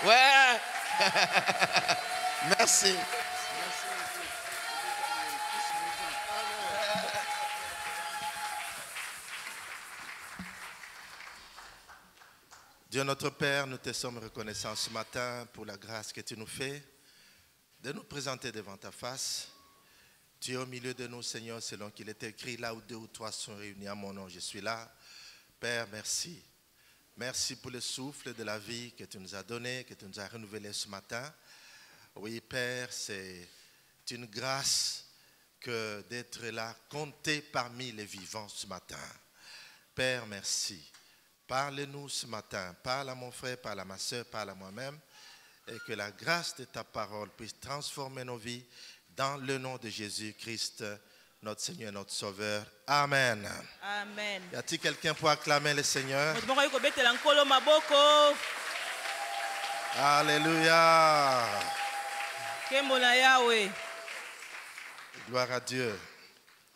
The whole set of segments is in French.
Ouais. Merci. Dieu notre Père, nous te sommes reconnaissants ce matin pour la grâce que tu nous fais de nous présenter devant ta face. Tu es au milieu de nous, Seigneur, selon qu'il est écrit, là où 2 ou 3 sont réunis à mon nom, je suis là. Père, merci. Merci pour le souffle de la vie que tu nous as donné, que tu nous as renouvelé ce matin. Oui, Père, c'est une grâce que d'être là, compté parmi les vivants ce matin. Père, merci. Parle-nous ce matin. Parle à mon frère, parle à ma soeur, parle à moi-même. Et que la grâce de ta parole puisse transformer nos vies dans le nom de Jésus-Christ, notre Seigneur, notre Sauveur. Amen. Amen. Y a-t-il quelqu'un pour acclamer le Seigneur? Alléluia. Gloire à Dieu.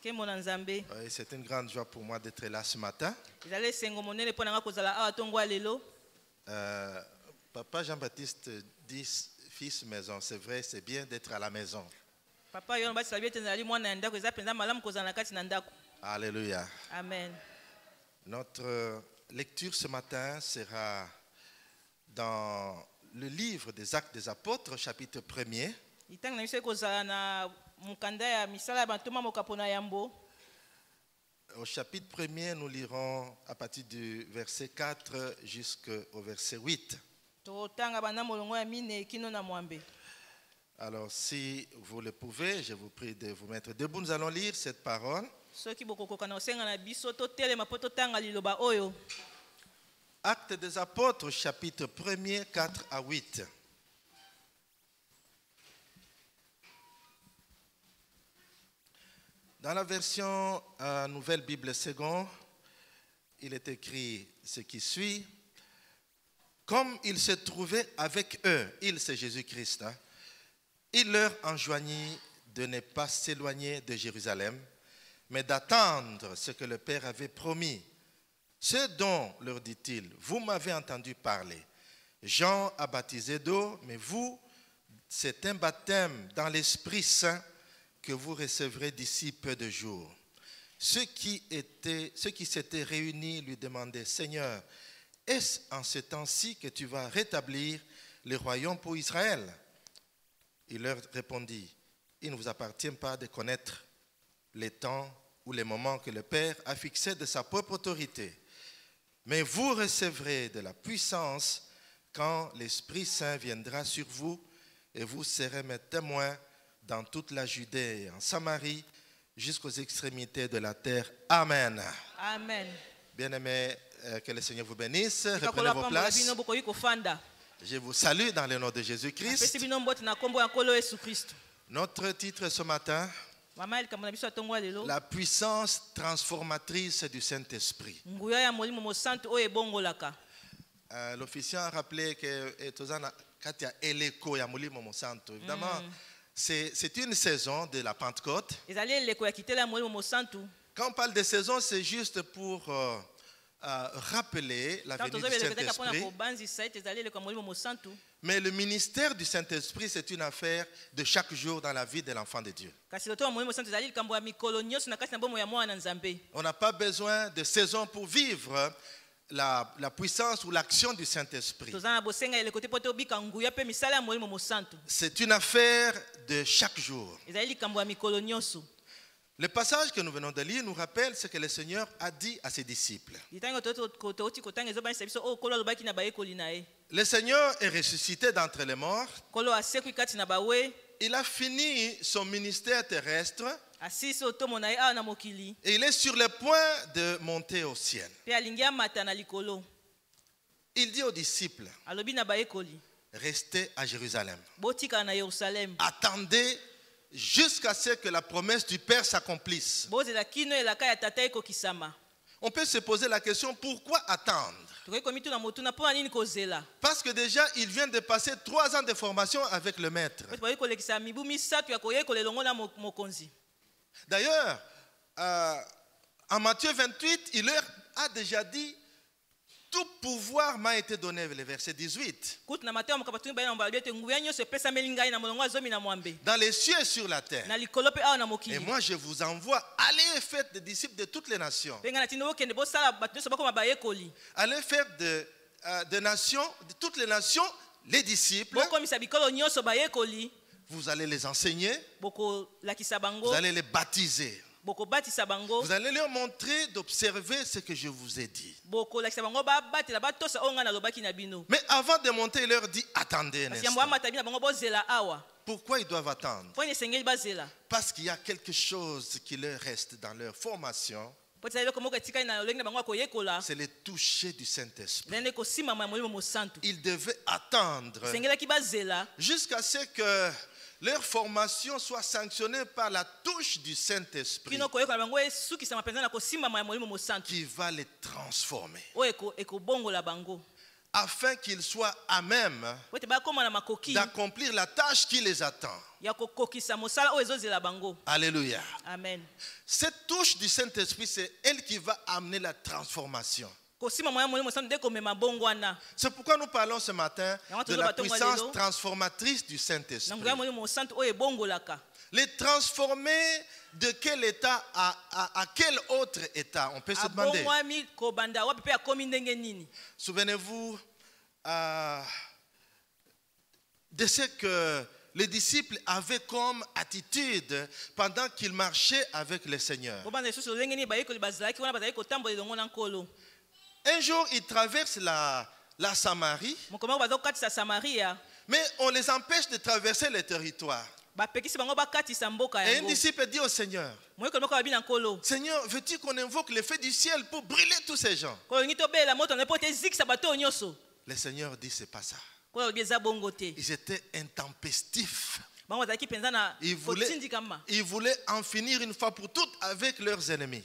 Oui, c'est une grande joie pour moi d'être là ce matin. Papa Jean-Baptiste dit fils maison. C'est vrai, c'est bien d'être à la maison. Alléluia. Amen. Notre lecture ce matin sera dans le livre des Actes des Apôtres, chapitre 1er. Au chapitre 1er, nous lirons à partir du verset 4 jusqu'au verset 8. Alors, si vous le pouvez, je vous prie de vous mettre debout. Nous allons lire cette parole. Actes des Apôtres, chapitre 1er, 4 à 8. Dans la version Nouvelle Bible Seconde, il est écrit ce qui suit. Comme il se trouvait avec eux, il c'est Jésus-Christ, il leur enjoignit de ne pas s'éloigner de Jérusalem, mais d'attendre ce que le Père avait promis. Ce dont, leur dit-il, vous m'avez entendu parler. Jean a baptisé d'eau, mais vous, c'est un baptême dans l'Esprit Saint que vous recevrez d'ici peu de jours. Ceux qui s'étaient réunis lui demandaient, Seigneur, est-ce en ce temps-ci que tu vas rétablir le royaume pour Israël? Il leur répondit, il ne vous appartient pas de connaître les temps ou les moments que le Père a fixés de sa propre autorité. Mais vous recevrez de la puissance quand l'Esprit Saint viendra sur vous et vous serez mes témoins dans toute la Judée et en Samarie jusqu'aux extrémités de la terre. Amen. Amen. Bien-aimés, que le Seigneur vous bénisse. Reprenez vos places. Je vous salue dans le nom de Jésus-Christ. Notre titre ce matin, la puissance transformatrice du Saint-Esprit. L'officiant a rappelé que évidemment, c'est une saison de la Pentecôte. Quand on parle de saison, c'est juste pour rappeler la venue du Saint-Esprit. Mais le ministère du Saint-Esprit, c'est une affaire de chaque jour dans la vie de l'enfant de Dieu. On n'a pas besoin de saison pour vivre la puissance ou l'action du Saint-Esprit. C'est une affaire de chaque jour. Le passage que nous venons de lire nous rappelle ce que le Seigneur a dit à ses disciples. Le Seigneur est ressuscité d'entre les morts. Il a fini son ministère terrestre. Et il est sur le point de monter au ciel. Il dit aux disciples, restez à Jérusalem. Attendez jusqu'à ce que la promesse du Père s'accomplisse. On peut se poser la question, pourquoi attendre? Parce que déjà, il vient de passer 3 ans de formation avec le maître. D'ailleurs, en Matthieu 28, il leur a déjà dit, tout pouvoir m'a été donné, le verset 18. Dans les cieux et sur la terre. Et moi je vous envoie, allez et faites des disciples de toutes les nations. Allez faire de nations, de toutes les nations, les disciples. Vous allez les enseigner. Vous allez les baptiser. Vous allez leur montrer d'observer ce que je vous ai dit. Mais avant de monter, il leur dit attendez un instant. Pourquoi ils doivent attendre? Parce qu'il y a quelque chose qui leur reste dans leur formation. C'est le toucher du Saint-Esprit. Ils devaient attendre jusqu'à ce que leur formation soit sanctionnée par la touche du Saint-Esprit qui va les transformer afin qu'ils soient à même d'accomplir la tâche qui les attend. Alléluia. Amen. Cette touche du Saint-Esprit, c'est elle qui va amener la transformation. C'est pourquoi nous parlons ce matin de la puissance transformatrice du Saint-Esprit. Les transformer de quel état à quel autre état? On peut se demander. Souvenez-vous de ce que les disciples avaient comme attitude pendant qu'ils marchaient avec le Seigneur. Un jour, ils traversent la Samarie, mais on les empêche de traverser le territoire. Et un disciple dit au Seigneur, Seigneur, veux-tu qu'on invoque le feu du ciel pour brûler tous ces gens? Le Seigneur dit, c'est pas ça. Ils étaient intempestifs. Ils voulaient en finir une fois pour toutes avec leurs ennemis.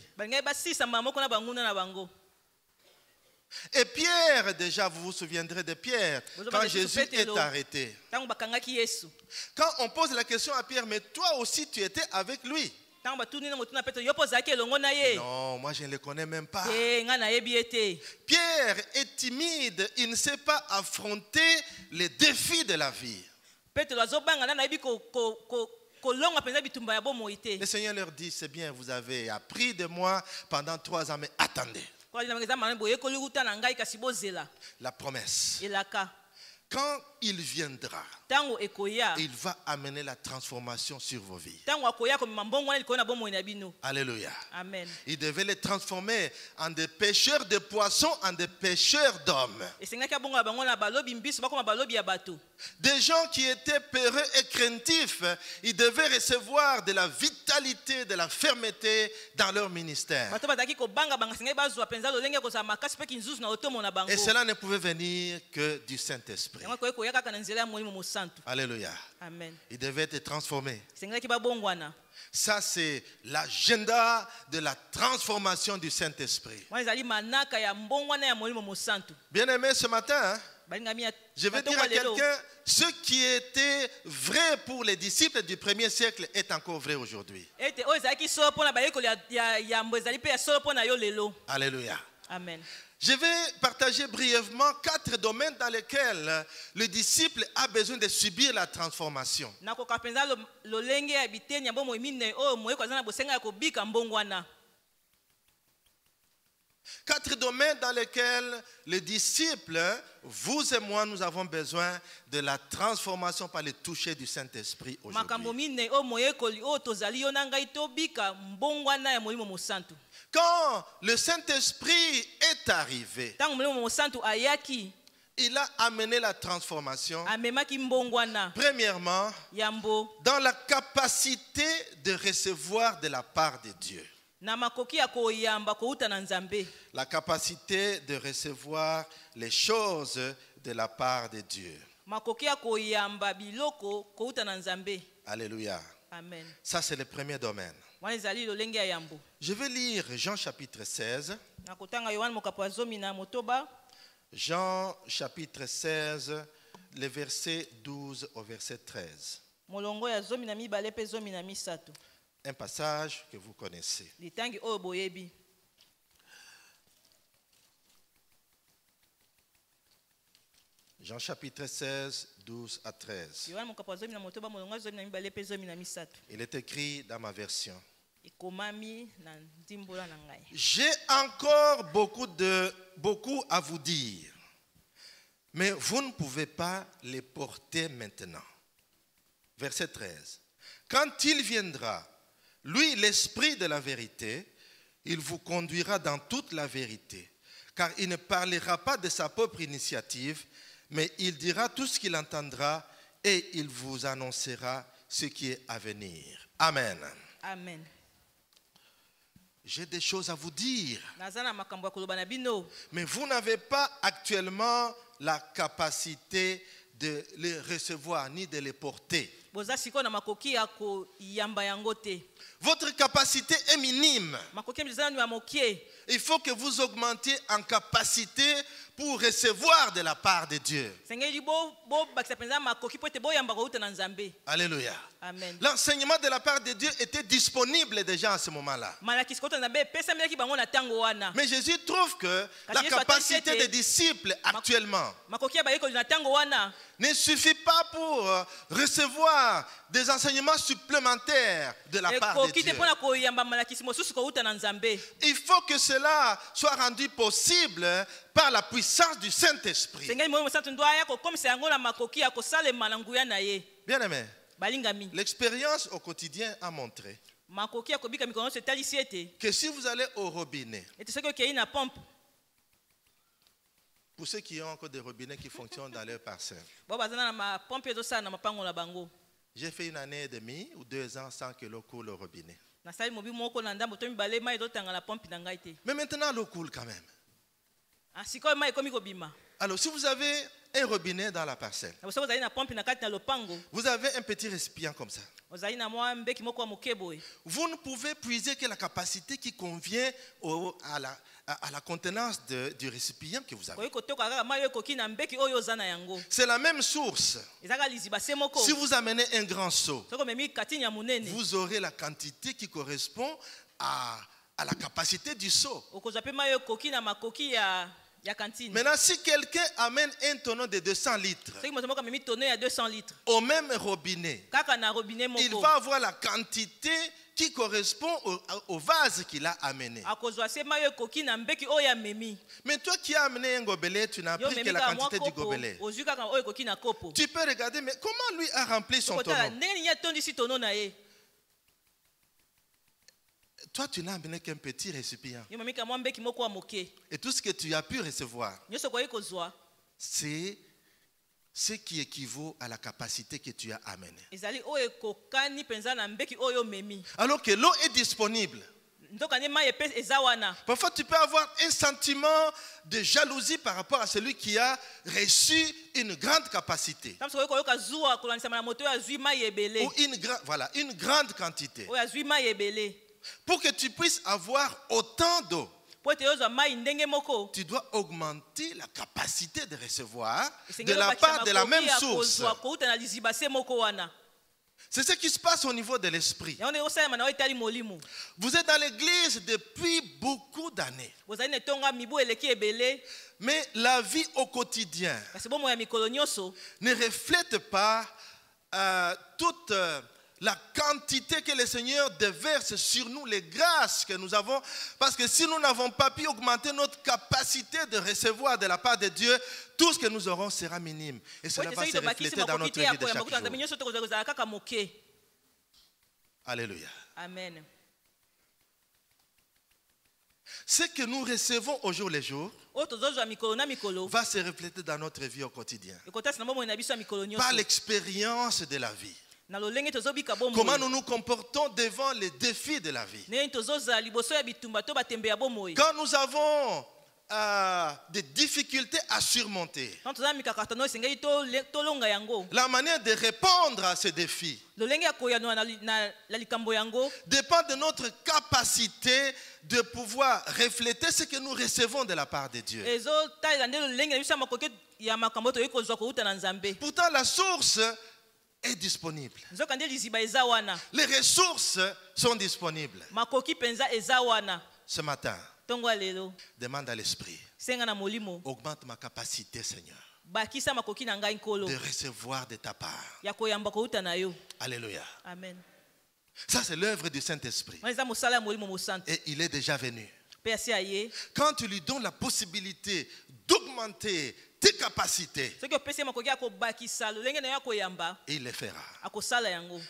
Et Pierre, déjà, vous vous souviendrez de Pierre, quand Jésus est arrêté. Quand on pose la question à Pierre, mais toi aussi tu étais avec lui? Non, moi je ne le connais même pas. Pierre est timide, il ne sait pas affronter les défis de la vie. Le Seigneur leur dit, c'est bien, vous avez appris de moi pendant 3 ans, mais attendez. La promesse. Quand il viendra, il va amener la transformation sur vos vies. Alléluia. Amen. Il devait les transformer en des pêcheurs de poissons, en des pêcheurs d'hommes. Des gens qui étaient peureux et craintifs, ils devaient recevoir de la vitalité, de la fermeté dans leur ministère. Et cela ne pouvait venir que du Saint-Esprit. Alléluia. Amen. Il devait être transformé. Ça, c'est l'agenda de la transformation du Saint-Esprit. Bien aimé, ce matin, je vais dire à quelqu'un, ce qui était vrai pour les disciples du premier siècle est encore vrai aujourd'hui. Alléluia. Amen. Je vais partager brièvement 4 domaines dans lesquels le disciple a besoin de subir la transformation. 4 domaines dans lesquels les disciples, vous et moi, nous avons besoin de la transformation par le toucher du Saint-Esprit aujourd'hui. Quand le Saint-Esprit est arrivé, il a amené la transformation. Premièrement, dans la capacité de recevoir de la part de Dieu. La capacité de recevoir les choses de la part de Dieu. Alléluia. Amen. Ça, c'est le premier domaine. Je vais lire Jean chapitre 16. Jean chapitre 16, le verset 12 au verset 13. Un passage que vous connaissez. Jean chapitre 16, 12 à 13. Il est écrit dans ma version. J'ai encore beaucoup à vous dire, mais vous ne pouvez pas les porter maintenant. Verset 13. Quand il viendra, lui, l'Esprit de la vérité, il vous conduira dans toute la vérité, car il ne parlera pas de sa propre initiative, mais il dira tout ce qu'il entendra et il vous annoncera ce qui est à venir. Amen. Amen. J'ai des choses à vous dire. Mais vous n'avez pas actuellement la capacité de les recevoir ni de les porter. Votre capacité est minime. Il faut que vous augmentiez en capacité pour recevoir de la part de Dieu. Alléluia. Amen. L'enseignement de la part de Dieu était disponible déjà à ce moment-là. Mais Jésus trouve que la capacité des disciples actuellement ne suffit pas pour recevoir des enseignements supplémentaires de la part de Dieu. Il faut que cela soit rendu possible par la puissance du Saint-Esprit. Bien-aimé, l'expérience au quotidien a montré que si vous allez au robinet, pour ceux qui ont encore des robinets qui fonctionnent dans leur parcelle, j'ai fait 1 année et demie ou 2 ans sans que l'eau coule au robinet. Mais maintenant l'eau coule quand même. Alors si vous avez un robinet dans la parcelle, vous avez un petit récipient comme ça. Vous ne pouvez puiser que la capacité qui convient à la contenance du récipient que vous avez. C'est la même source. Si vous amenez un grand seau, vous aurez la quantité qui correspond à la capacité du seau. Maintenant, si quelqu'un amène un tonneau de 200 litres au même robinet, il va avoir la quantité qui correspond au vase qu'il a amené. Mais toi qui as amené un gobelet, tu n'as pris que la quantité du gobelet. Tu peux regarder, mais comment lui a rempli son tonneau? Toi, tu n'as amené qu'un petit récipient. Et tout ce que tu as pu recevoir, c'est ce qui équivaut à la capacité que tu as amenée. Alors que l'eau est disponible. Parfois, tu peux avoir un sentiment de jalousie par rapport à celui qui a reçu une grande capacité. Ou une grande quantité. Pour que tu puisses avoir autant d'eau, tu dois augmenter la capacité de recevoir de la part de la même source. C'est ce qui se passe au niveau de l'esprit. Vous êtes dans l'église depuis beaucoup d'années. Mais la vie au quotidien ne reflète pas toute la quantité que le Seigneur déverse sur nous, les grâces que nous avons. Parce que si nous n'avons pas pu augmenter notre capacité de recevoir de la part de Dieu, tout ce que nous aurons sera minime. Et cela va se refléter dans notre vie de chaque jour. Alléluia. Amen. Ce que nous recevons au jour le jour va se refléter dans notre vie au quotidien. Par l'expérience de la vie. Comment nous nous comportons devant les défis de la vie. Quand nous avons des difficultés à surmonter, la manière de répondre à ces défis dépend de notre capacité de pouvoir refléter ce que nous recevons de la part de Dieu. Pourtant, la source est disponible. Les ressources sont disponibles. Ce matin, demande à l'esprit, augmente ma capacité, Seigneur. de recevoir de ta part. Alléluia. Amen. Ça, c'est l'œuvre du Saint-Esprit. Et il est déjà venu. Quand tu lui donnes la possibilité d'augmenter tes capacités, il le fera.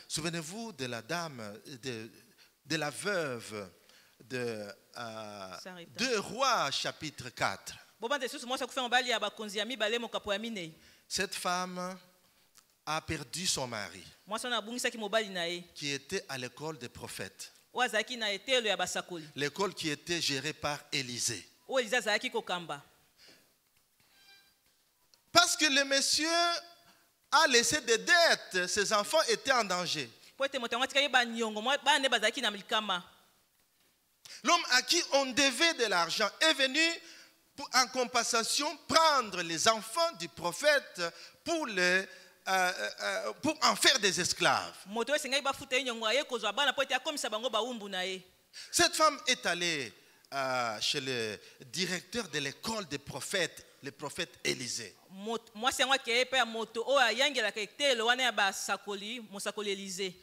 Souvenez-vous de la dame, de la veuve de 2 Rois chapitre 4. Cette femme a perdu son mari qui était à l'école des prophètes. L'école qui était gérée par Élisée. Parce que le monsieur a laissé des dettes, ses enfants étaient en danger. L'homme à qui on devait de l'argent est venu en compensation prendre les enfants du prophète pour en faire des esclaves. Cette femme est allée chez le directeur de l'école des prophètes, le prophète Élisée.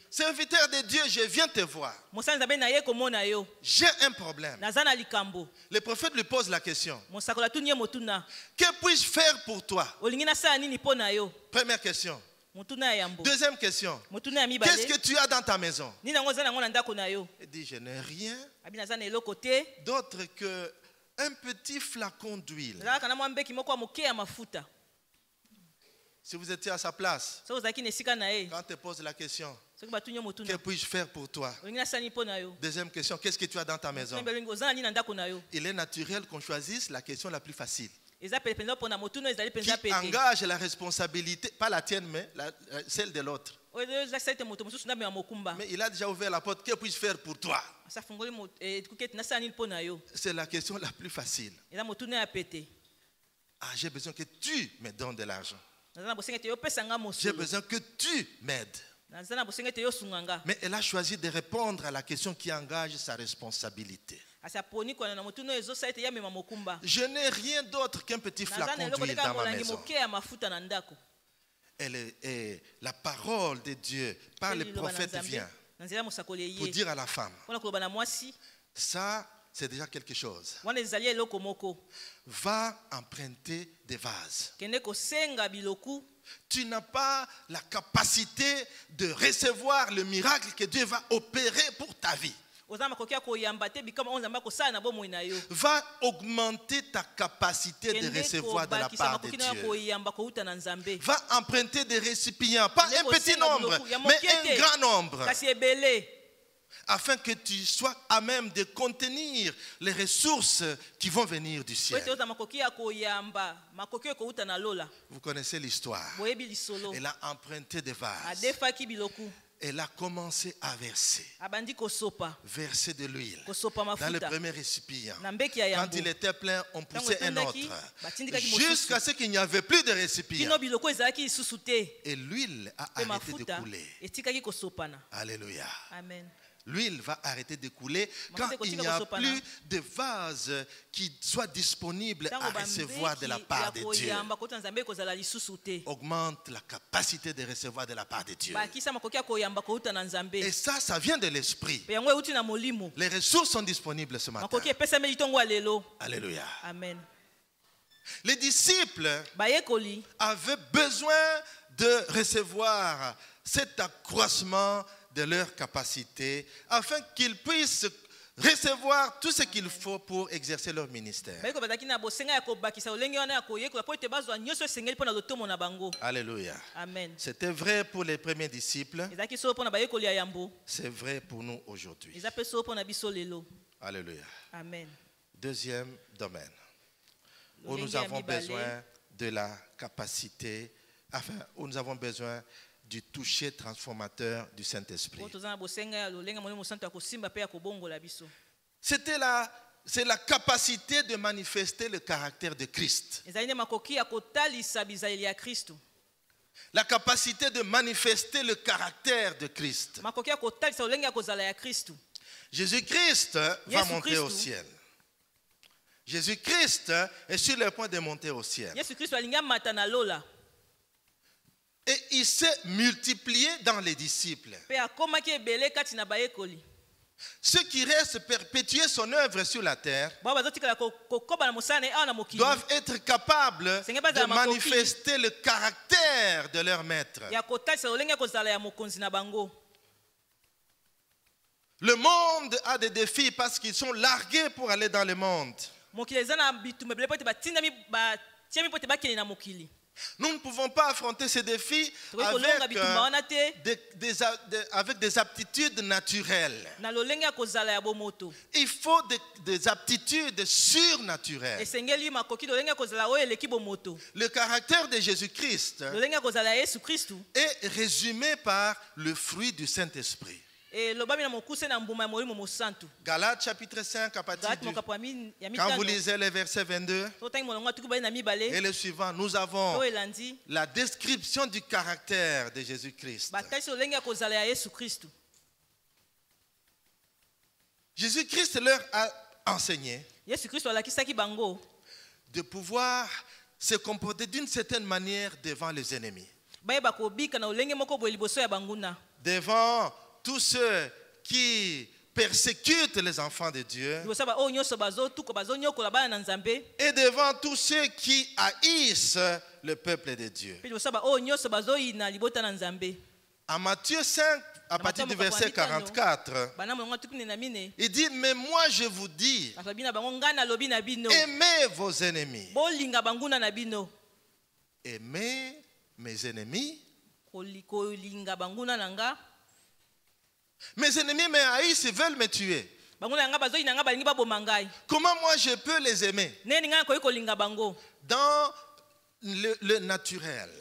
Serviteur de Dieu, je viens te voir. J'ai un problème. Le prophète lui pose la question. Que puis-je faire pour toi? Première question. Deuxième question. Qu'est-ce que tu as dans ta maison? Il dit, je n'ai rien d'autre qu'un petit flacon d'huile. Si vous étiez à sa place, quand on te pose la question, que puis-je faire pour toi? Deuxième question, qu'est-ce que tu as dans ta maison? Il est naturel qu'on choisisse la question la plus facile, qui engage la responsabilité, pas la tienne, mais celle de l'autre. Mais il a déjà ouvert la porte. Que puis-je faire pour toi? C'est la question la plus facile. Ah, j'ai besoin que tu me donnes de l'argent. J'ai besoin que tu m'aides. Mais elle a choisi de répondre à la question qui engage sa responsabilité. Je n'ai rien d'autre qu'un petit flacon d'huile dans ma maison. Et la parole de Dieu par le prophète vient pour dire à la femme, ça c'est déjà quelque chose. Va emprunter des vases. Tu n'as pas la capacité de recevoir le miracle que Dieu va opérer pour ta vie. Va augmenter ta capacité de recevoir de la part de Dieu. Va emprunter des récipients, pas un petit nombre, mais un grand nombre, afin que tu sois à même de contenir les ressources qui vont venir du ciel. Vous connaissez l'histoire. Elle a emprunté des vases. Elle a commencé à verser de l'huile dans le premier récipient. Quand il était plein, on poussait un autre, jusqu'à ce qu'il n'y avait plus de récipient. Et l'huile a arrêté de couler. Alléluia. Amen. L'huile va arrêter de couler quand il n'y a plus de vase qui soit disponible à recevoir de la part de Dieu. Augmente la capacité de recevoir de la part de Dieu. Et ça vient de l'esprit. Les ressources sont disponibles ce matin. Alléluia. Amen. Les disciples avaient besoin de recevoir cet accroissement de leur capacité afin qu'ils puissent recevoir tout ce qu'il faut pour exercer leur ministère. Alléluia. Amen. C'était vrai pour les premiers disciples. C'est vrai pour nous aujourd'hui. Alléluia. Amen. Deuxième domaine où nous avons besoin de la capacité, où nous avons besoin du toucher transformateur du Saint-Esprit. C'est la capacité de manifester le caractère de Christ. La capacité de manifester le caractère de Christ. Jésus-Christ va monter au ciel. Jésus-Christ est sur le point de monter au ciel. Yesu Kristo alinga mata na lola. Et il s'est multiplié dans les disciples. Pe akomaki ebele kati na bayekoli. Ceux qui restent perpétuer son œuvre sur la terre doivent être capables de manifester le caractère de leur maître. Le monde a des défis parce qu'ils sont largués pour aller dans le monde. Nous ne pouvons pas affronter ces défis avec des aptitudes naturelles. Il faut des aptitudes surnaturelles. Le caractère de Jésus-Christ est résumé par le fruit du Saint-Esprit. Galates chapitre 5 à partir du... Quand vous lisez le verset 22 et le suivant, nous avons la description du caractère de Jésus-Christ. Jésus-Christ leur a enseigné de pouvoir se comporter d'une certaine manière devant les ennemis, devant tous ceux qui persécutent les enfants de Dieu et devant tous ceux qui haïssent le peuple de Dieu. En Matthieu 5, à partir du verset 44, il dit, mais moi je vous dis, aimez vos ennemis. Aimez mes ennemis. Mes ennemis me haïssent et veulent me tuer. Comment moi je peux les aimer? Dans le naturel.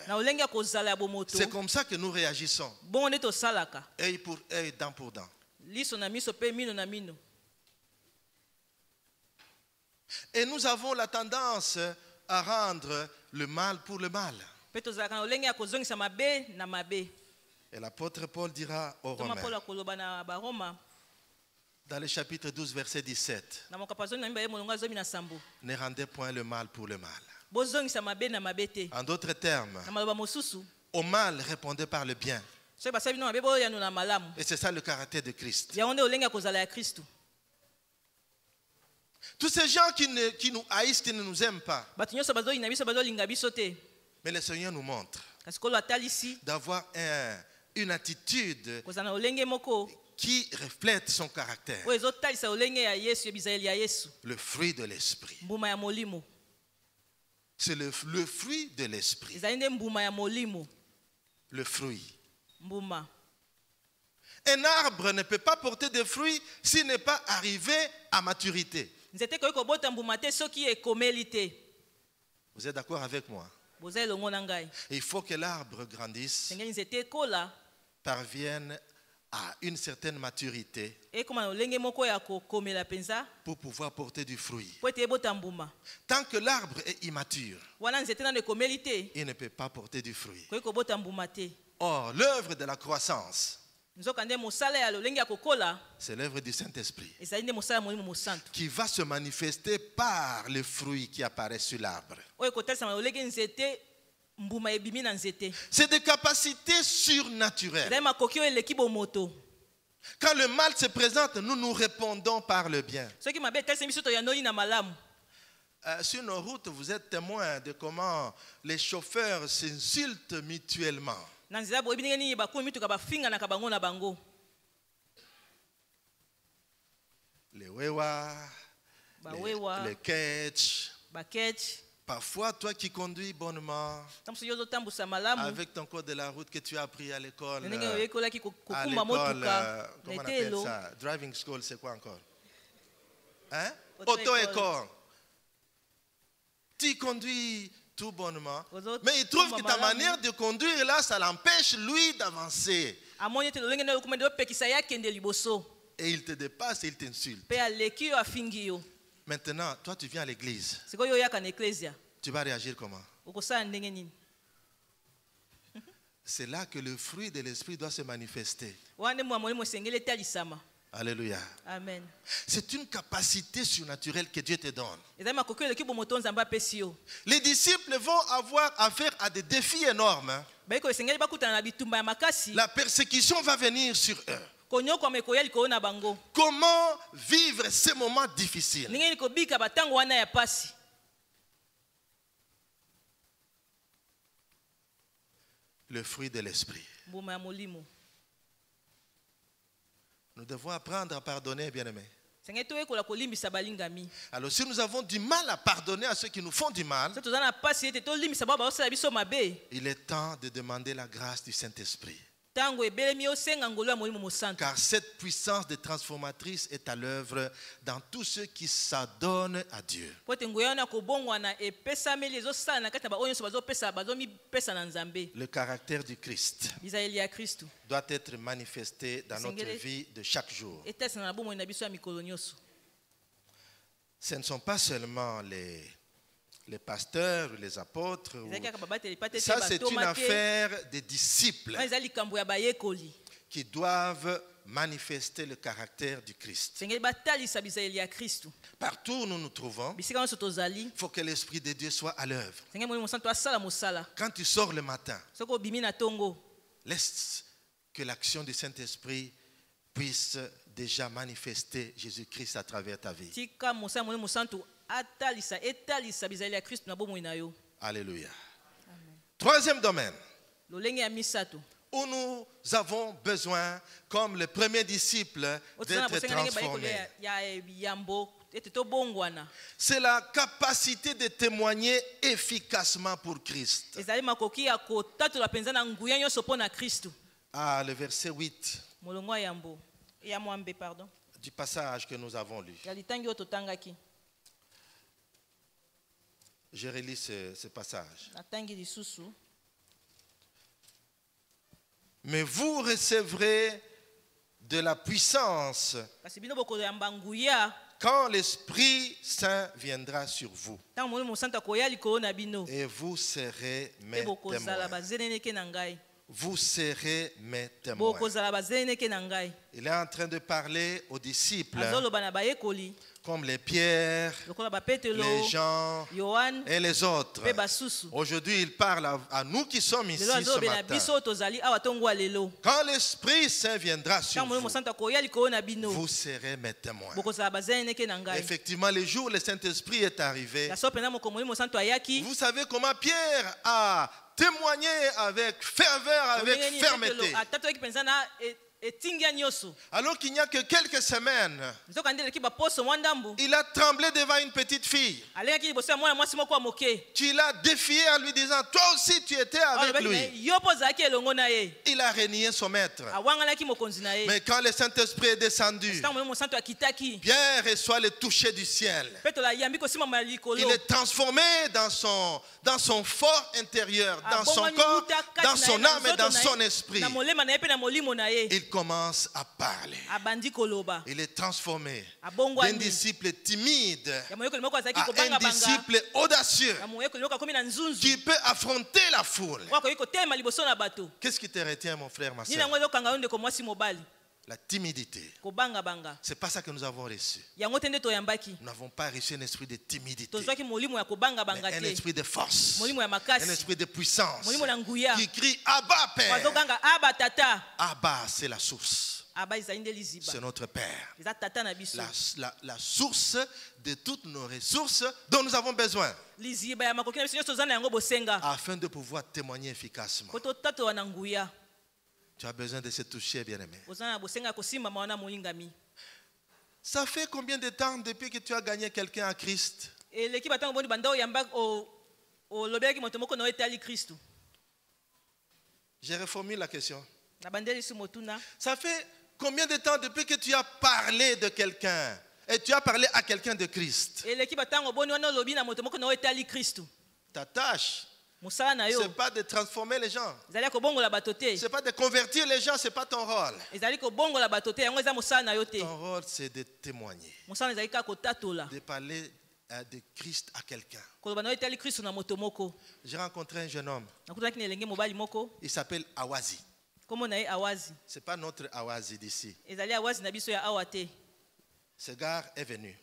C'est comme ça que nous réagissons. Œil pour œil, dent pour dent. Et nous avons la tendance à rendre le mal pour le mal. Et l'apôtre Paul dira aux Romains, dans le chapitre 12, verset 17, ne rendez point le mal pour le mal. En d'autres termes, au mal, répondez par le bien. Et c'est ça le caractère de Christ. Tous ces gens qui nous haïssent, qui ne nous aiment pas, mais le Seigneur nous montre d'avoir une attitude qui reflète son caractère. Le fruit de l'esprit. C'est le fruit de l'esprit. Le fruit. Un arbre ne peut pas porter de fruits s'il n'est pas arrivé à maturité. Vous êtes d'accord avec moi? Il faut que l'arbre grandisse, parvienne à une certaine maturité pour pouvoir porter du fruit. Tant que l'arbre est immature, il ne peut pas porter du fruit. Or, l'œuvre de la croissance, c'est l'œuvre du Saint-Esprit qui va se manifester par les fruits qui apparaissent sur l'arbre. C'est des capacités surnaturelles. Quand le mal se présente, nous nous répondons par le bien. Sur nos routes, vous êtes témoins de comment les chauffeurs s'insultent mutuellement. Les wewa, les ketch. Parfois, toi qui conduis bonnement, avec ton code de la route que tu as appris à l'école, comment on appelle ça? Driving school, c'est quoi encore? Hein? Auto-école. Tu conduis tout bonnement, mais il trouve que ta manière de conduire là, ça l'empêche lui d'avancer. Et il te dépasse et il t'insulte. Maintenant, toi tu viens à l'église. Tu vas réagir comment? C'est là que le fruit de l'esprit doit se manifester. Alléluia. Amen. C'est une capacité surnaturelle que Dieu te donne. Ezali makoki oyo eleki bomoto nzambe apesi yo. Les disciples vont avoir affaire à des défis énormes. Hein. Bayiko esengeli bakutana na bitumba ya makasi. La persécution va venir sur eux. Konyokwama ekoya likolo na bango. Comment vivre ces moments difficiles? Ndenge likobika batango wana ya pasi. Le fruit de l'esprit. Mbuma ya molimo. Nous devons apprendre à pardonner, bien-aimés. Sengeli toyekola kolimbisa balingami. Alors si nous avons du mal à pardonner à ceux qui nous font du mal, So tozana pasi ete tolimbisa ba basala biso mabe. il est temps de demander la grâce du Saint-Esprit. Tango ebelemi osenga ngolo ya molimo mosantu. Car cette puissance de transformatrice est à l'œuvre dans tous ceux qui s'adonnent à Dieu. Po te ngoya na kobongwana epesameli ezosala na kati na ba oyo nyonso bazopesa bazomipesa na nzambe. Le caractère du Christ Bizaleli ya Kristu. doit être manifesté dans notre vie de chaque jour. Etesana na bomoi na biso ya mikolo nyonso. Ce ne sont pas seulement les pasteurs ou les apôtres. Ça, c'est une affaire des disciples qui doivent manifester le caractère du Christ. Partout où nous nous trouvons, il faut que l'Esprit de Dieu soit à l'œuvre. Quand tu sors le matin, laisse que l'action du Saint-Esprit puisse déjà manifester Jésus-Christ à travers ta vie. Alléluia. Troisième domaine où nous avons besoin, comme le premier disciple, d'être transformés. C'est la capacité de témoigner efficacement pour Christ. Ah, le verset 8 du passage que nous avons lu. Je relis ce passage. Mais vous recevrez de la puissance quand l'Esprit Saint viendra sur vous. Et vous serez mes témoins. Vous serez mes témoins. Il est en train de parler aux disciples comme les Pierre, les Jean et les autres. Aujourd'hui, il parle à nous qui sommes ici ce matin. Quand l'Esprit Saint viendra sur vous, vous serez mes témoins. Effectivement, le jour où le Saint-Esprit est arrivé, vous savez comment Pierre a témoigné avec ferveur, avec fermeté. Alors qu'il n'y a que quelques semaines, il a tremblé devant une petite fille qu'il a défié en lui disant, toi aussi tu étais avec lui. Il a renié son maître. Mais quand le Saint-Esprit est descendu, Pierre reçoit le toucher du ciel. Il est transformé dans son fort intérieur, dans son corps, dans son âme et dans son esprit. Il commence à parler. Il est transformé d'un disciple timide à un disciple audacieux qui peut affronter la foule. Qu'est-ce qui te retient, mon frère, ma soeur? La timidité. C'est pas ça que nous avons reçu. Nous n'avons pas reçu un esprit de timidité, mais un esprit de force, un esprit de puissance qui crie Abba Père. Abba, c'est la source. C'est notre Père. La source de toutes nos ressources dont nous avons besoin afin de pouvoir témoigner efficacement. Tu as besoin de se toucher, bien-aimé. Ça fait combien de temps depuis que tu as gagné quelqu'un à Christ? Je reformule la question. Ça fait combien de temps depuis que tu as parlé de quelqu'un et tu as parlé à quelqu'un de Christ? Ta tâche, ce n'est pas de transformer les gens. Ce n'est pas de convertir les gens, ce n'est pas ton rôle. Ton rôle, c'est de témoigner, de parler de Christ à quelqu'un. J'ai rencontré un jeune homme. Il s'appelle Awazi. Kombo na ye Awazi. Ce n'est pas notre Awazi d'ici. Ezali Awazi na biso ya awa te. Ce gars est venu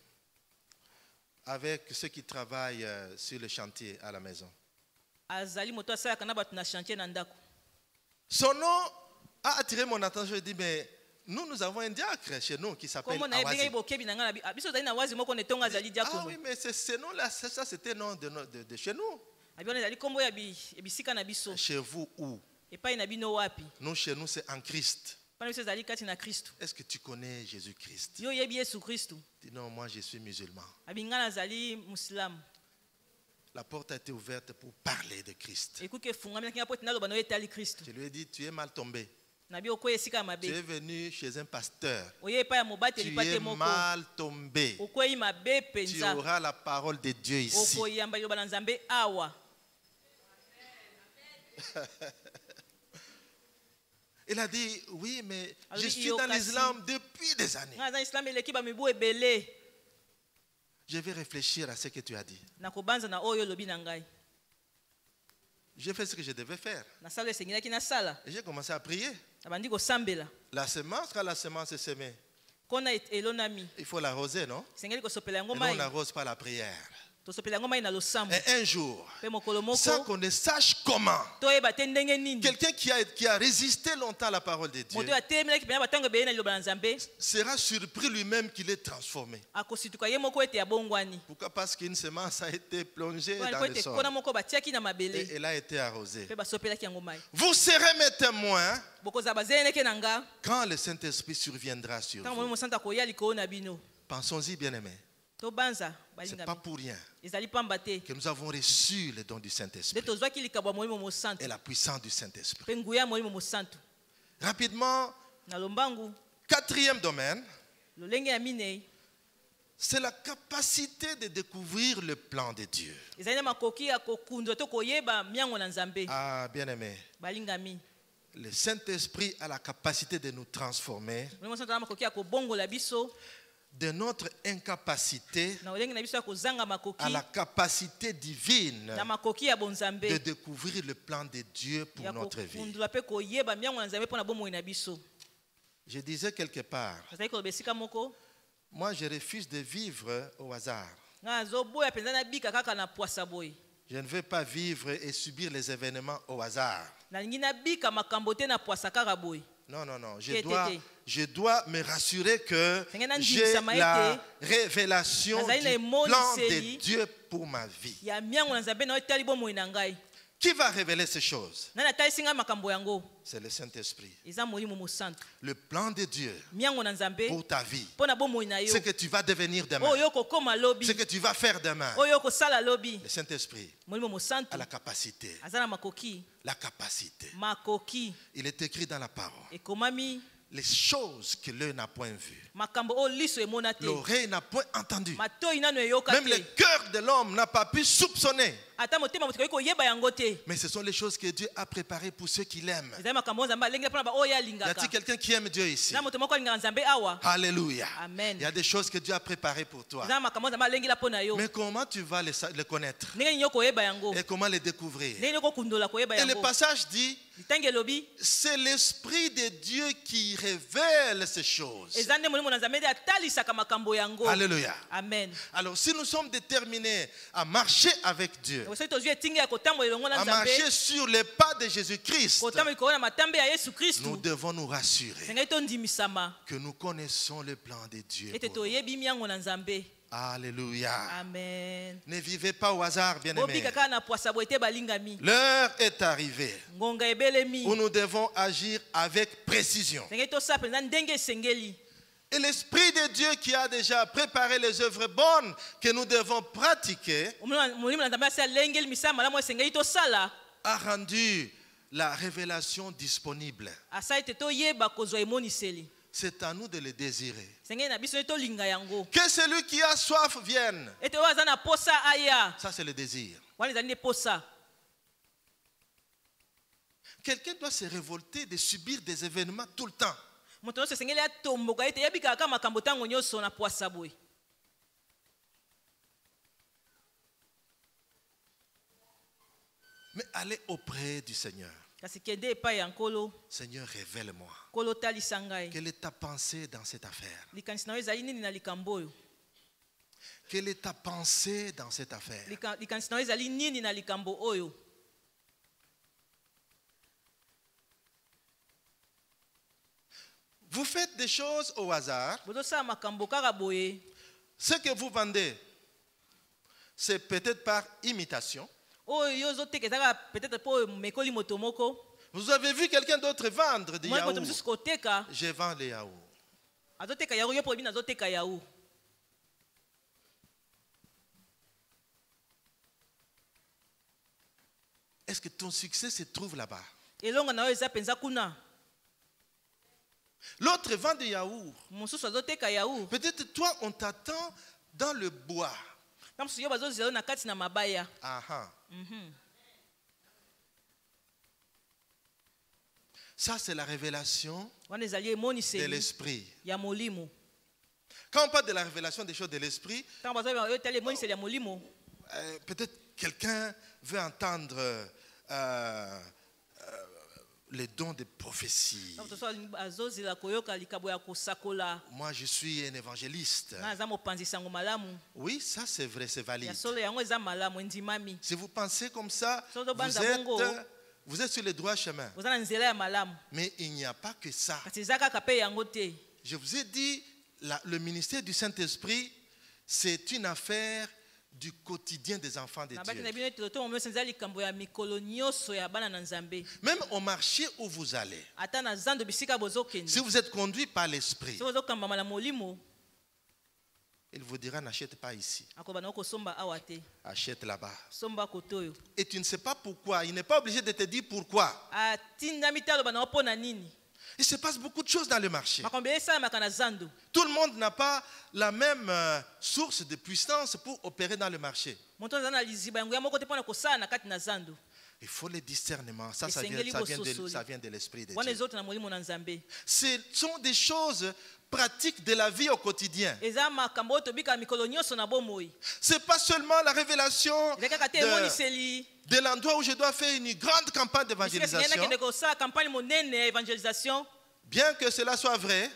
avec ceux qui travaillent sur le chantier à la maison. Azali moto asalaka na bato na chantier na ndako. Son nom a attiré mon attention. Je dis, mais nous avons un diacre chez nous qui s'appelle Kombo na ye Awazi. benga bokebi na nga na biso zali na Awazi moko netonga azali Ah diakono. oui, mais ce nom-là, ça c'était le nom de chez nous. Abiona ezali kombo ya bisika na biso. Chez vous où? Epai na bino wapi? Nous, chez nous, c'est en Christ. Pana biso ezali kati na Kristo. Est-ce que tu connais Jésus-Christ? Yo yebi Yesu Kristo. Dis non, moi je suis musulman. Abinga nazali muslim. La porte a été ouverte pour parler de Christ. Ekuke funga mina kinga poti naloba no etali Kristo. Je lui ai dit, tu es mal tombé. Na bi okoye esika Tu mabe. es venu chez un pasteur. Oye epai ya mobateli Tu pate es moko. mal tombé. Okoyi mabe Tu penza. auras la parole de Dieu ici. Okoyamba liloba na Nzambe awa. Il a dit, oui, mais Alors, je il suis y a dans occasion. l'islam depuis des années. Nga za Islam eleki ba mibu ebele. Je vais réfléchir à ce que tu as dit. Na kobanza na oyo lobi na ngai. J'ai fait ce que je devais faire. Na sala esengilaki na sala. Et j'ai commencé à prier. Abandi kosambela. La semence, quand la semence est semée, Kona elonami. il faut l'arroser, non? Sengeli kosopela yango Et nous, on mai. n'arrose pas la prière. Tosopela yango mai na losambo. Et un jour, Pe mokolo moko. sans qu'on ne sache comment, Toyeba te ndenge nini. quelqu'un qui a résisté longtemps à la parole de Dieu Moto atelemaki pena batango ebele na liloba na Nzambe. sera surpris lui-même qu'il est transformé. Akosituka ye moko ete ya bongwani. Pourquoi? Parce qu'une semence a été plongée Wana dans po le ete sol kona moko batiaki na et mabele. elle a été arrosée. Pe basopelaki yango mai. Vous serez mes témoins Bokozala bazeneke na nga. quand le Saint-Esprit surviendra sur Ntango vous. Molimo Santo akoya likolo na bino. Pensons-y, bien-aimés. Tobanza Ce n'est pas balingami. pour rien Ezali pamba te. que nous avons reçu le don du Nde Saint-Esprit tozwaki likabo ya Molimo Mosantu. et la puissance du Saint-Esprit. Pe nguya ya Molimo Mosantu. Rapidement, Na lombangu quatrième domaine, lolenge ya minei. c'est la capacité de découvrir le plan de Dieu. Ezali na makoki ya kokundwa to koyeba miango na Nzambe. Ah, bien-aimés, Balingami. le Saint-Esprit a la capacité de nous transformer Molimo Santo na makoki ya kobongola biso. de notre incapacité Na olenge na biso ya kozanga makoki. à la capacité divine Na makoki ya bonzambe. de découvrir le plan de Dieu pour Ya notre vie. kokundula pe koyeba miango na Nzambe mpona bomoi na biso. Je disais quelque part, Azali koloba esika moko. moi je refuse de vivre au hasard. Nga azoboya mpenza na bika kaka na pwasa boye. Je ne veux pas vivre et subir les événements au hasard. Nalingi na bika makambo te na pwasa kaka boye. Non, non, non. Tete. Je dois me rassurer que Sengena j'ai ndimisa maete. la révélation Nazali na du emoni plan seli. de Dieu pour ma vie. Ya miango na Nzambe na etali bomoi na ngai. Qui va révéler ces choses? Nani atalisi ngai makambo yango? C'est le Saint-Esprit. Eza Molimo Mosantu. Le plan de Dieu Miango na Nzambe pour ta vie. mpona bomoi na yo. Ce que tu vas devenir demain. Oyo kokoma lobi. Ce que tu vas faire demain. Oyo kosala lobi. Le Saint-Esprit Molimo Mosantu a la capacité. aza na makoki. La capacité. Makoki Il est écrit dans la parole. ekomami Les choses que l'œil n'a point vues, makambo oyo liso emona te. l'oreille n'a point entendu. Matoi nano eyoka Même le te. cœur de l'homme n'a pas pu soupçonner. Ata motema moto koki koyeba yango te. Mais ce sont les choses que Dieu a préparées pour ceux qui l'aiment. Ezali makambo oyo Nzambe alengela mpona baoyo Y alingaka. a-t-il quelqu'un qui aime Dieu ici? Na moto moko alingaka Nzambe awa. Alléluia. Amen. Il y a des choses que Dieu a préparées pour toi. Ezali makambo oyo Nzambe alengela mpona yo. Mais comment tu vas les connaître? Ndenge nini yo koyeba yango? Et comment les découvrir? Ndenge nini kokundola koyeba Et le yango? passage dit, Litangi elobi c'est l'Esprit de Dieu qui révèle ces choses. eza nde Molimo na Nzambe nde atalisaka makambo yango. Alléluia. Amen. Alors si nous sommes déterminés à marcher avec Dieu, Soki tozwi etingi ya kotambola elongo na à Nzambe, marcher sur les pas de Jésus-Christ, kotambola likolo na matambe ya Yesu nous Kristu, devons nous rassurer sengai tondimisama que nous connaissons le plan de Dieu. ete pour nous. toyebi miango na Nzambe. Alléluia. Amen. Ne vivez pas au hasard, bien-aimés. Bobika kaka na pwasa boye te balingami. L'heure est arrivée Ngonga ebelemi. où nous devons agir avec précision. Sengai tosala mpenza ndenge esengeli. Et l'Esprit de Dieu qui a déjà préparé les œuvres bonnes que nous devons pratiquer Molimo na Nzambe asi alengeli misala malamu esengeli tosala. a rendu la révélation disponible. Asali ete toyeba kozwa emoniseli. C'est à nous de le désirer. Sengeli na biso ete tolinga yango. Que celui qui a soif vienne. Ete oyo aza na posa aya. Ça, c'est le désir. Wana ezali nde posa. Quelqu'un doit se révolter de subir des événements tout le temps. Moto nyonso esengeli atomboka ete yebika kaka makambo ntango nyonso na pwasa boye. Mais allez auprès du Seigneur. kasi kende epai ya nkolo. Seigneur, révèle-moi. Nkolo talisa ngai. Quelle est ta pensée dans cette affaire? Likanisi na yo ezali nini na likambo oyo? Quelle est ta pensée dans cette affaire? Likanisi na yo ezali nini na likambo oyo? Vous faites des choses au hasard. Bozosala makambo kaka boye. Ce que vous vendez, c'est peut-être par imitation. Oyo ozoteka ezaka peut-être po mekoli moto moko. Vous avez vu quelqu'un d'autre vendre des Moi moto yaourts. mosusu koteka. Je vends les yaourts. Azoteka yaourt yo po bina azoteka yaourt. Est-ce que ton succès se trouve là-bas? Elonga na yo eza penza kuna. L'autre vend des yaourts. Mosusu azoteka yaourt. Peut-être toi, on t'attend dans le bois. Na mosusu yo bazozela na kati na mabaya. Aha. Ça, c'est la révélation Wana ezali emoniseli de l'esprit. ya molimo. Quand on parle de la révélation des choses de l'esprit, Tango bazoba yo tali emoniseli ya molimo. peut-être quelqu'un veut entendre les dons de prophétie. Na moto azozela koyoka likabo ya kosakola. Moi, je suis un évangéliste. Na za mopanzi sango malamu. Oui, ça c'est vrai, c'est valide. Ya solo yango eza malamu ndimami. Si vous pensez comme ça, Sozo banza bongo. vous êtes sur le droit chemin. Ozana nzela ya malamu. Mais il n'y a pas que ça. Kasi zaka kape yango te. Je vous ai dit, le ministère du Saint-Esprit, c'est une affaire du quotidien des enfants de Dieu. Même au marché où vous allez, si vous êtes conduit par l'Esprit, il vous dira n'achète pas ici, achète là-bas. Et tu ne sais pas pourquoi, il n'est pas obligé de te dire pourquoi. Il se passe beaucoup de choses dans le marché. Tout le monde n'a pas la même source de puissance pour opérer dans le marché. Il faut le discernement. Ça vient de l'Esprit de Dieu. Ce sont des choses pratiques de la vie au quotidien. Ce n'est pas seulement la révélation de l'endroit où je dois faire une grande campagne d'évangélisation. Bien que cela soit vrai,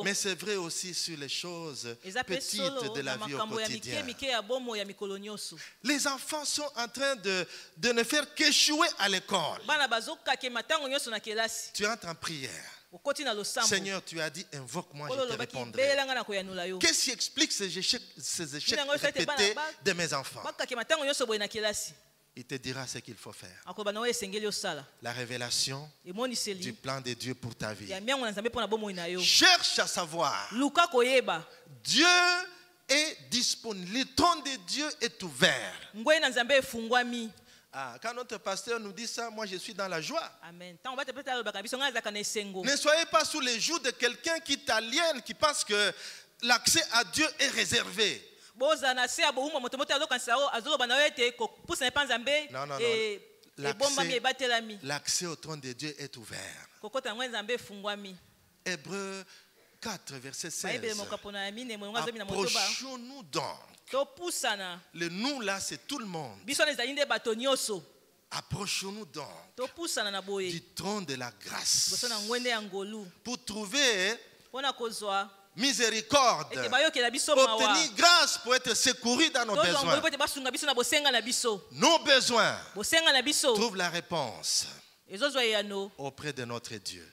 mais c'est vrai aussi sur les choses petites de la vie au quotidien. Les enfants sont en train de ne faire qu'échouer à l'école. Tu entres en prière. Seigneur, tu as dit, invoque-moi, je te répondrai. Qu'est-ce qui explique ces échecs répétés de mes enfants? Il te dira ce qu'il faut faire. La révélation du plan de Dieu pour ta vie. Cherche à savoir. Dieu est disponible. Le trône de Dieu est ouvert. Quand notre pasteur nous dit ça, moi je suis dans la joie. Amen. Ne soyez pas sous les joues de quelqu'un qui t'aliène, qui pense que l'accès à Dieu est réservé. Non, l'accès au trône de Dieu est ouvert. Hébreux 4, verset 16. Approchons-nous donc. Le nous là, c'est tout le monde. Approchons-nous donc du trône de la grâce pour trouver miséricorde, obtenir grâce pour être secouru dans nos besoins. Nos besoins trouvent la réponse auprès de notre Dieu.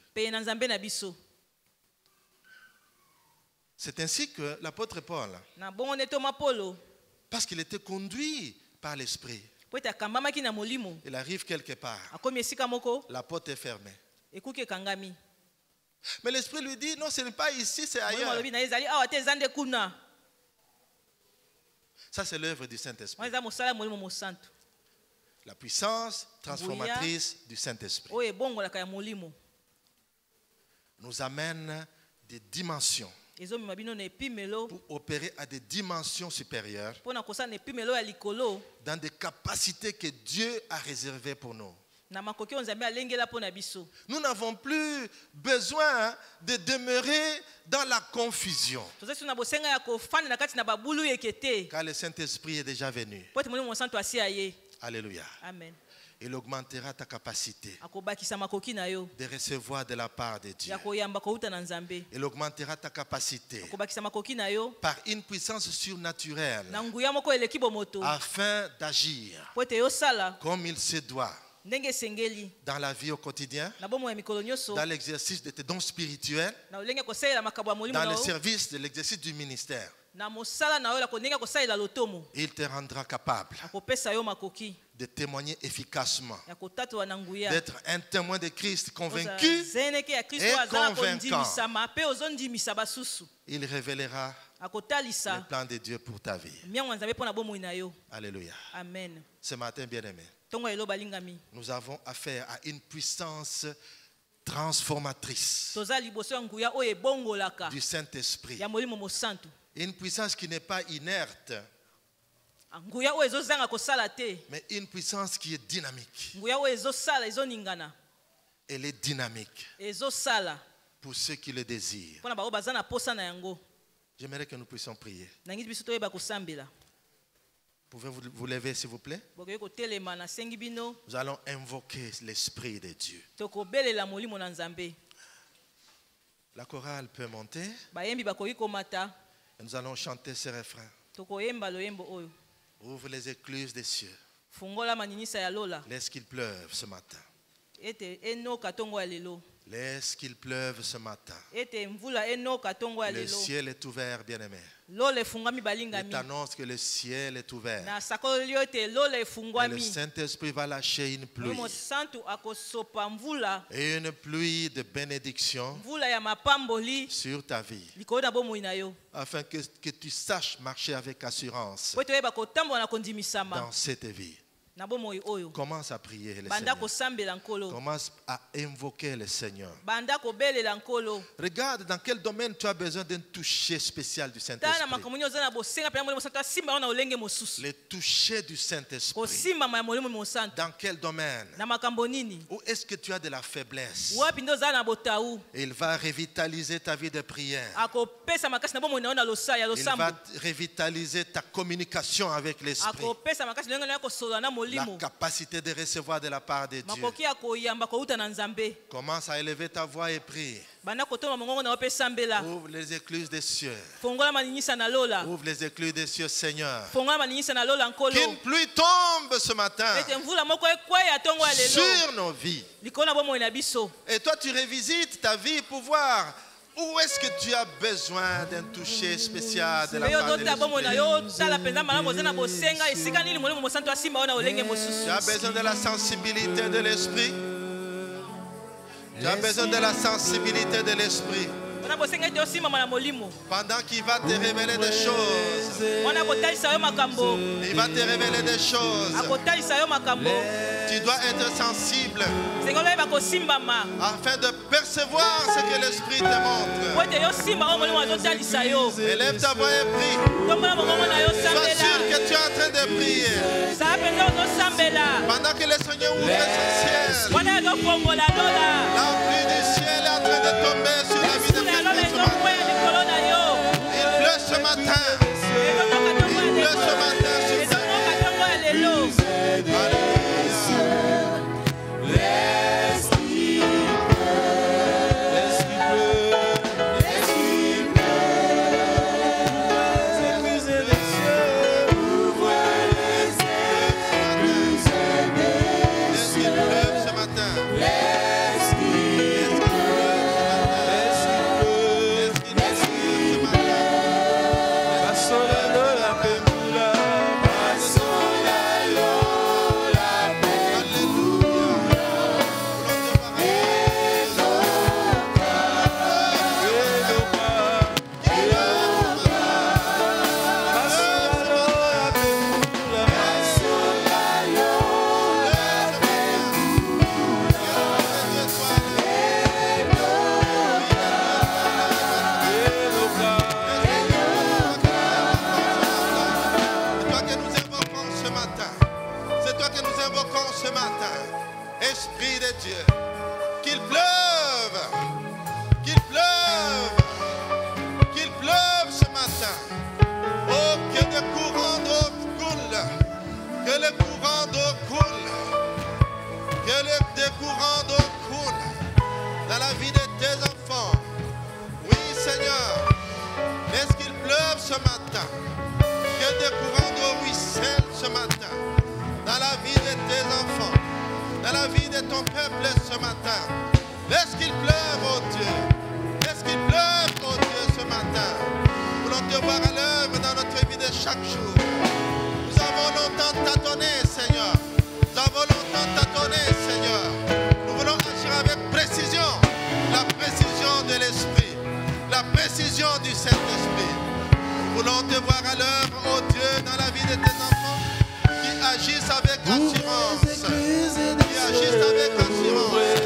C'est ainsi que l'apôtre Paul, parce qu'il était conduit par l'Esprit, il arrive quelque part, la porte est fermée. Mais l'Esprit lui dit, non, ce n'est pas ici, c'est ailleurs. Ça, c'est l'œuvre du Saint-Esprit. La puissance transformatrice du Saint-Esprit nous amène des dimensions pour opérer à des dimensions supérieures dans des capacités que Dieu a réservées pour nous. Nous n'avons plus besoin de demeurer dans la confusion, car le Saint-Esprit est déjà venu. Alléluia. Amen. Il augmentera ta capacité akobakisa makoki na yo de recevoir de la part de Dieu. ya koyamba kouta na nzambe Il augmentera ta capacité akobakisa makoki na yo par une puissance surnaturelle na nguya moko eleki bomoto afin d'agir po ete yosala comme il se doit ndenge esengeli dans la vie au quotidien, na bomoi ya mikolo nyonso dans l'exercice de tes dons spirituels, na olenge kosalela makambo ya molimo dans na le yo service de l'exercice du ministère. na mosala na yo ya ndenge kosalela lotomo Il te rendra capable akopesa yo makoki de témoigner efficacement, ya kotatola na nguya d'être un témoin de Christ convaincu. zeneke ya kristo et azala convaincant. kondimisama mpe ozondimisa basusu Il révélera le akotalisa plan de Dieu pour ta vie. miango ya nzambe mpo na bomoi na yo. Alléluia. Amen. Ce matin, bien-aimé, Ntongo ya eloba lingami nous avons affaire à une puissance transformatrice toza liboso ya nguya oyo ebongolaka du Saint-Esprit. ya molimo mosantu Une puissance qui n'est pas inerte, nguya oyo ezozanga kosala te mais une puissance qui est dynamique. nguya oyo ezosala ezoningana Elle est dynamique ezosala pour ceux qui le désirent. mpo na bango baza na posa na yango. J'aimerais que nous puissions prier. Nangi biso toyeba kosambela Pouvez-vous vous lever, s'il vous plaît? bokoki kotelema na sengi bino Nous allons invoquer l'Esprit de Dieu. tokobelela molimo na nzambe. La chorale peut monter Bayembi bakoki komata et nous allons chanter ce refrain. tokoyemba loyembo oyo Ouvre les écluses des cieux. fungola maninisa ya lola Laisse qu'il pleuve ce matin. ete enoka tongo ya lelo Laisse qu'il pleuve ce matin. ete mvula enoka tongo ya Le lelo ciel est ouvert, bien-aimé. lola efungwami Je balingami t'annonce que le ciel est ouvert. na sakoli yo ete lola Et le efungwami Saint-Esprit va lâcher une pluie. molimo santu akosopa mvula Et une pluie de bénédiction mvula ya mapamboli sur ta vie. likolo na bomoi na yo Afin que tu saches marcher avec assurance po ete oyeba kotambola na kondimisama dans cette vie. na bomoi oyo. Commence à prier le Banda Seigneur. kosambela nkolo Commence à invoquer le Seigneur. banda kobelela nkolo Regarde dans quel domaine tu as besoin d'un toucher spécial du tala na Saint-Esprit. makambo nyonso oza na bosenga mpe na molimo santu asimba yo na olenge mosusu Le toucher du Saint-Esprit. kosimbama ya molimo mosantu Dans quel domaine? na makambo nini Où est-ce que tu as de la faiblesse? wapi nde oza na botau Il va revitaliser ta vie de prière. akopesa makasi na bomoi na yo na losa ya Il va losambo revitaliser ta communication avec l'Esprit. akopesa makasi ndenge na yo kosolola na La molimo capacité de recevoir de la part de Dieu. makoki ya koyamba kouta na nzambe. Commence à élever ta voix et prie. Banda kotonga mongongo na yo mpe sambela Ouvre les écluses des cieux. fongola maninisa na lola Ouvre les écluses des cieux, Seigneur. fongola maninisa na lola nkolo Qu'une pluie tombe ce matin ete mvula moko ekweya ntongo ya lelo sur nos vies. likolo na bomoi na biso. Et toi, tu revisites ta vie pour voir où est-ce que tu as besoin d'un toucher spécial de la mpe yo part de totala bomoi na l'Esprit. yo tala mpenza malamu oza na bosenga esika nini molimo mosantu asimba yo na olenge mosusu. Tu as besoin de la sensibilité de l'Esprit. Tu as besoin de la sensibilité de l'Esprit. wana bosenga ete osimbama na molimo Pendant qu'il va te révéler des choses. wana akotalisa yo makambo Il va te révéler des choses. akotalisa yo makambo Tu dois être sensible senga oloyeba kosimbama afin de percevoir ce que l'Esprit te po montre. ete yo simba oyo molimo azotalisa yo. Élève ta voix et prie. tombola mongongo na yo Sois sûr sambela que tu es en train de prier. sala mpenza ozosambela Pendant que le Seigneur ouvre son ciel, wana azofongola lola la pluie du ciel est en train de tomber sur la vie de mvula ya lola quelqu'un ce matin. ezokwea likolo na yo Il pleut ce matin. ezonoka ntongo ya Il pleut ce lelo matin sur ta ezonoka ntongo ya lelo. Laisse qu'il pleuve ce matin. Laisse qu'il pleuve, oh Dieu. Laisse qu'il pleuve, oh Dieu, ce matin. Nous voulons te voir à l'œuvre dans notre vie de chaque jour. Nous avons longtemps tâtonné, Seigneur. Nous avons longtemps tâtonné, Seigneur. Nous voulons agir avec précision. La précision de l'Esprit. La précision du Saint-Esprit. Nous voulons te voir à l'œuvre, oh Dieu, dans la vie de tes enfants qui agissent avec assurance. Qui agissent avec assurance.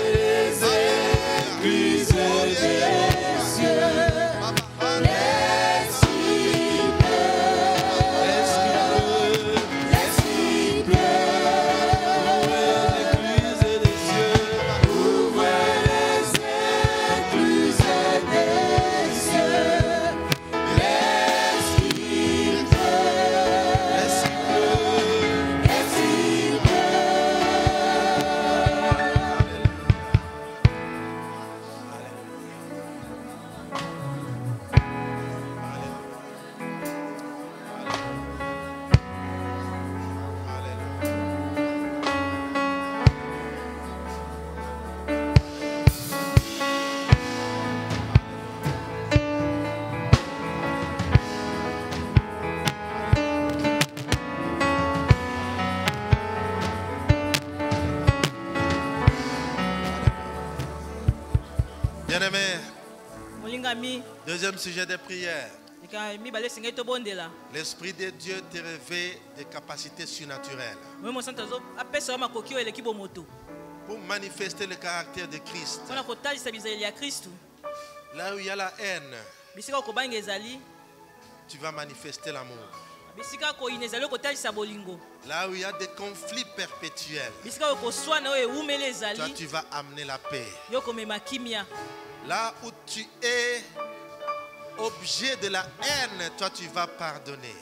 Bien-aimé, deuxième sujet de prière. L'Esprit de Dieu te révèle des capacités surnaturelles pour manifester le caractère de Christ. Là où il y a la haine, tu vas manifester l'amour. Là où il y a des conflits perpétuels, toi tu vas amener la paix. Là où tu es objet de la haine, toi tu vas pardonner.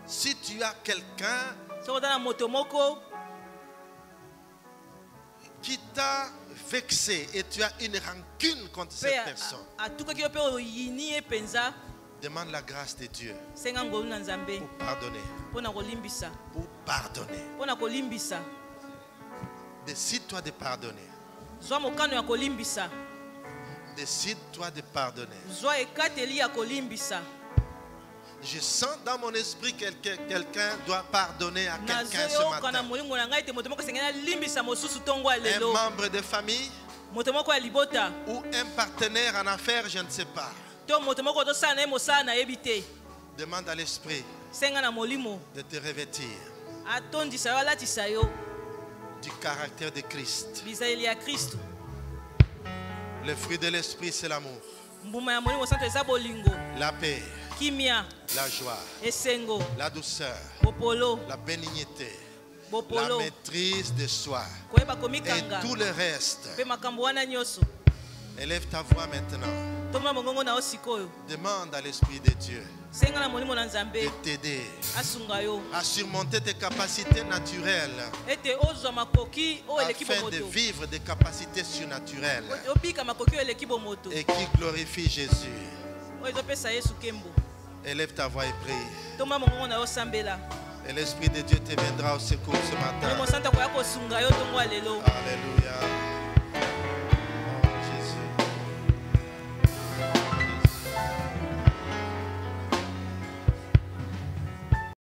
Si tu as quelqu'un qui t'a vexé et tu as une rancune contre cette personne, demande la grâce de Dieu pour pardonner. Pour pardonner. Décide-toi de pardonner. Décide-toi de pardonner. Je sens dans mon esprit que quelqu'un doit pardonner à quelqu'un ce matin. Un membre de famille ou un partenaire en affaires, je ne sais pas. Demande à l'Esprit de te revêtir du caractère de Christ. Le fruit de l'Esprit, c'est l'amour, la paix, la joie, la douceur, la bénignité, la maîtrise de soi et tout le reste. Élève ta voix maintenant. Demande à l'Esprit de Dieu de t'aider à surmonter tes capacités naturelles afin de vivre des capacités surnaturelles et qui glorifient Jésus. Élève ta voix et prie. Et l'Esprit de Dieu te viendra au secours ce matin. Alléluia.